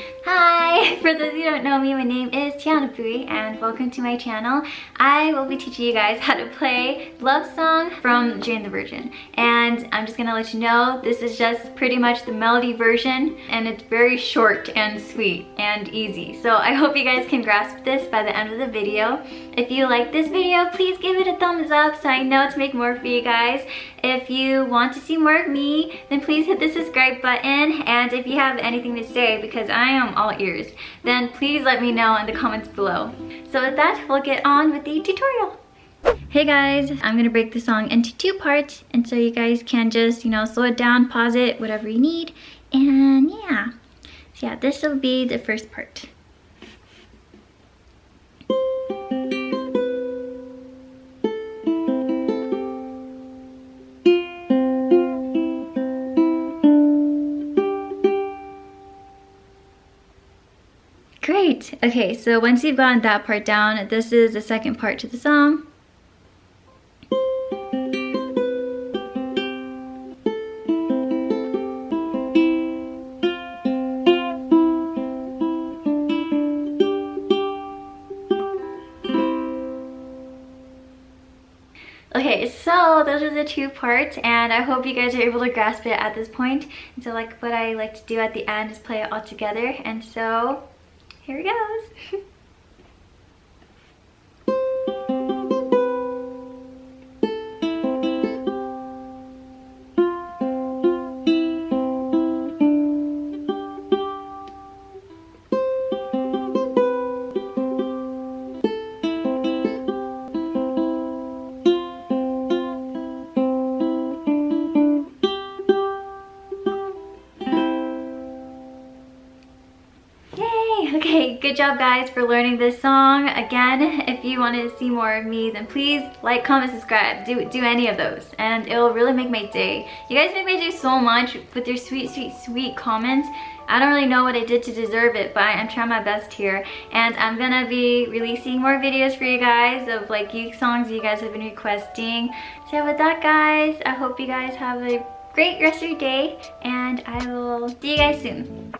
Hi! For those who don't know me, my name is Tyanna and welcome to my channel. I will be teaching you guys how to play Love Song from Jane the Virgin. And I'm just gonna let you know, this is just pretty much the melody version and it's very short and sweet and easy. So I hope you guys can grasp this by the end of the video. If you like this video, please give it a thumbs up so I know to make more for you guys. If you want to see more of me, then please hit the subscribe button. And if you have anything to say, because I am all ears, then please let me know in the comments below. So with that, we'll get on with the tutorial. Hey guys, I'm gonna break the song into two parts, and so you guys can just, slow it down, pause it, whatever you need, and yeah. So yeah, this will be the first part. Great. Okay, so once you've gotten that part down, this is the second part to the song. Okay, so those are the two parts, and I hope you guys are able to grasp it at this point. And so like what I like to do at the end is play it all together, and so here it goes. Okay, good job guys for learning this song. Again, if you want to see more of me, then please like, comment, subscribe. Do any of those, and it will really make my day. You guys make my day so much with your sweet comments. I don't really know what I did to deserve it, but I'm trying my best here. And I'm gonna be releasing more videos for you guys of like songs you guys have been requesting. So with that guys, I hope you guys have a great rest of your day, and I will see you guys soon.